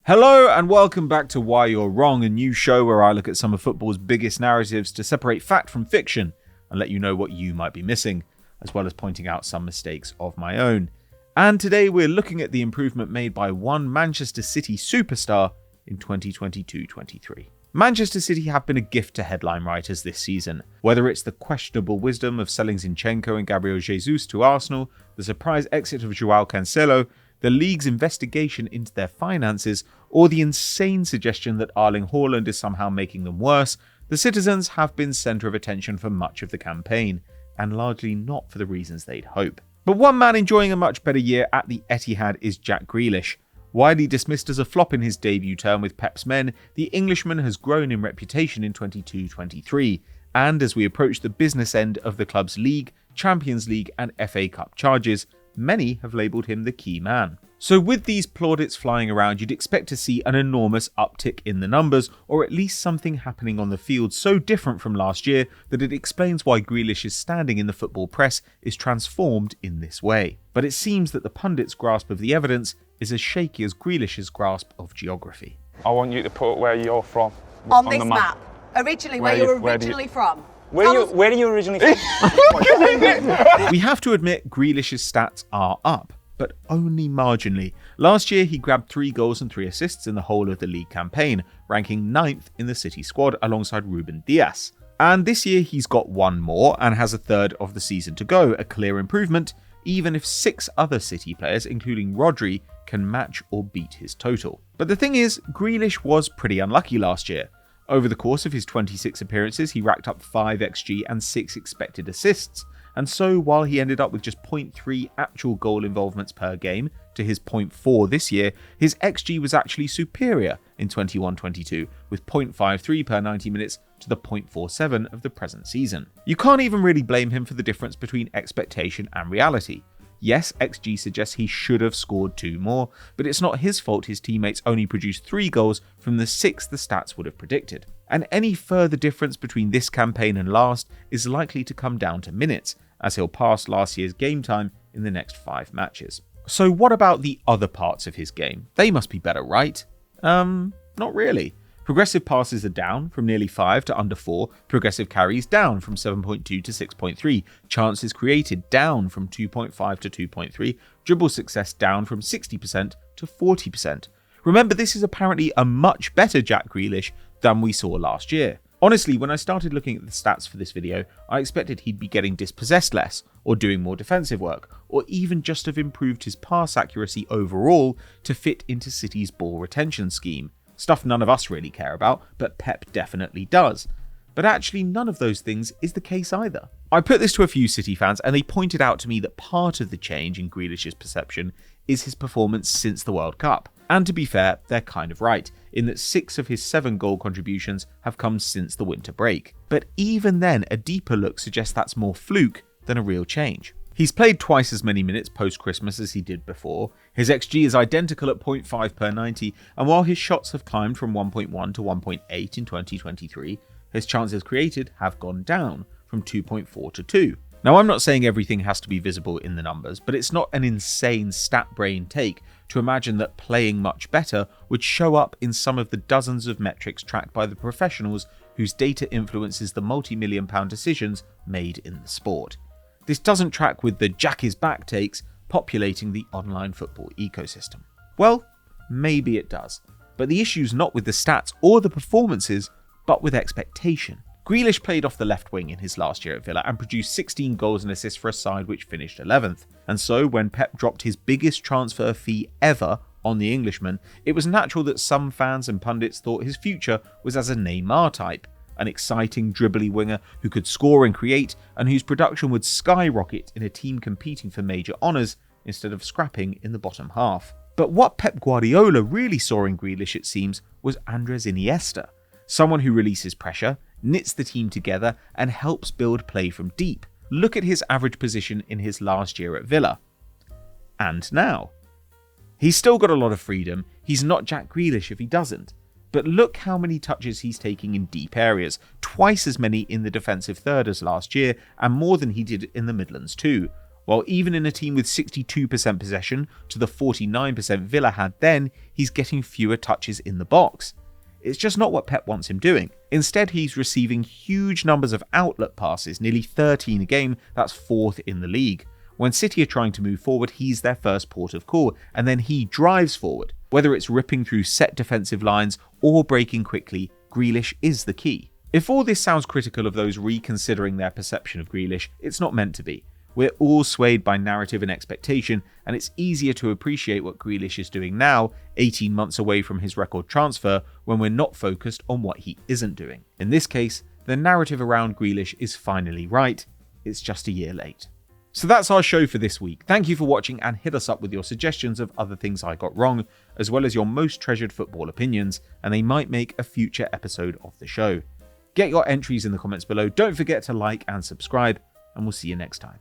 Hello and welcome back to Why You're Wrong, a new show where I look at some of football's biggest narratives to separate fact from fiction and let you know what you might be missing, as well as pointing out some mistakes of my own. And today we're looking at the improvement made by one Manchester City superstar in 2022-23. Manchester City have been a gift to headline writers this season. Whether it's the questionable wisdom of selling Zinchenko and Gabriel Jesus to Arsenal, the surprise exit of Joao Cancelo, the league's investigation into their finances, or the insane suggestion that Erling Haaland is somehow making them worse, the citizens have been centre of attention for much of the campaign, and largely not for the reasons they'd hope. But one man enjoying a much better year at the Etihad is Jack Grealish. Widely dismissed as a flop in his debut term with Pep's men, the Englishman has grown in reputation in 22-23, and as we approach the business end of the club's league, Champions League and FA Cup charges, many have labelled him the key man. So with these plaudits flying around, you'd expect to see an enormous uptick in the numbers, or at least something happening on the field so different from last year that it explains why Grealish's standing in the football press is transformed in this way. But it seems that the pundits' grasp of the evidence is as shaky as Grealish's grasp of geography. I want you to put where you're from on this map. Originally, where you're originally from. Where are you originally from? We have to admit Grealish's stats are up, but only marginally. Last year he grabbed 3 goals and 3 assists in the whole of the league campaign, ranking 9th in the City squad alongside Ruben Dias. And this year he's got 1 more and has a third of the season to go, a clear improvement, even if 6 other City players, including Rodri, can match or beat his total. But the thing is, Grealish was pretty unlucky last year. Over the course of his 26 appearances, he racked up 5 XG and 6 expected assists, and so while he ended up with just 0.3 actual goal involvements per game to his 0.4 this year, his XG was actually superior in 21-22, with 0.53 per 90 minutes to the 0.47 of the present season. You can't even really blame him for the difference between expectation and reality. Yes, XG suggests he should have scored 2 more, but it's not his fault his teammates only produced 3 goals from the 6 the stats would have predicted. And any further difference between this campaign and last is likely to come down to minutes, as he'll pass last year's game time in the next 5 matches. So what about the other parts of his game? They must be better, right? Not really. Progressive passes are down from nearly 5 to under 4, progressive carries down from 7.2 to 6.3, chances created down from 2.5 to 2.3, dribble success down from 60% to 40%. Remember, this is apparently a much better Jack Grealish than we saw last year. Honestly, when I started looking at the stats for this video, I expected he'd be getting dispossessed less, or doing more defensive work, or even just have improved his pass accuracy overall to fit into City's ball retention scheme. Stuff none of us really care about, but Pep definitely does. But actually none of those things is the case either. I put this to a few City fans and they pointed out to me that part of the change in Grealish's perception is his performance since the World Cup. And to be fair, they're kind of right, in that 6 of his 7 goal contributions have come since the winter break. But even then, a deeper look suggests that's more fluke than a real change. He's played twice as many minutes post-Christmas as he did before, his XG is identical at 0.5 per 90, and while his shots have climbed from 1.1 to 1.8 in 2023, his chances created have gone down from 2.4 to 2. Now, I'm not saying everything has to be visible in the numbers, but it's not an insane stat-brain take to imagine that playing much better would show up in some of the dozens of metrics tracked by the professionals whose data influences the multi-million-pound decisions made in the sport. This doesn't track with the Jack is back takes populating the online football ecosystem. Well, maybe it does, but the issue's not with the stats or the performances, but with expectation. Grealish played off the left wing in his last year at Villa and produced 16 goals and assists for a side which finished 11th. And so when Pep dropped his biggest transfer fee ever on the Englishman, it was natural that some fans and pundits thought his future was as a Neymar type, an exciting dribbly winger who could score and create and whose production would skyrocket in a team competing for major honours instead of scrapping in the bottom half. But what Pep Guardiola really saw in Grealish, it seems, was Andres Iniesta, someone who releases pressure, knits the team together and helps build play from deep. Look at his average position in his last year at Villa. And now. He's still got a lot of freedom, he's not Jack Grealish if he doesn't. But look how many touches he's taking in deep areas, twice as many in the defensive third as last year, and more than he did in the Midlands too. while even in a team with 62% possession to the 49% Villa had then, he's getting fewer touches in the box. It's just not what Pep wants him doing. Instead, he's receiving huge numbers of outlet passes, nearly 13 a game, that's 4th in the league. When City are trying to move forward, he's their first port of call, and then he drives forward. Whether it's ripping through set defensive lines or breaking quickly, Grealish is the key. If all this sounds critical of those reconsidering their perception of Grealish, it's not meant to be. We're all swayed by narrative and expectation, and it's easier to appreciate what Grealish is doing now, 18 months away from his record transfer, when we're not focused on what he isn't doing. In this case, the narrative around Grealish is finally right, it's just a year late. So that's our show for this week. Thank you for watching, and hit us up with your suggestions of other things I got wrong, as well as your most treasured football opinions, and they might make a future episode of the show. Get your entries in the comments below, don't forget to like and subscribe, and we'll see you next time.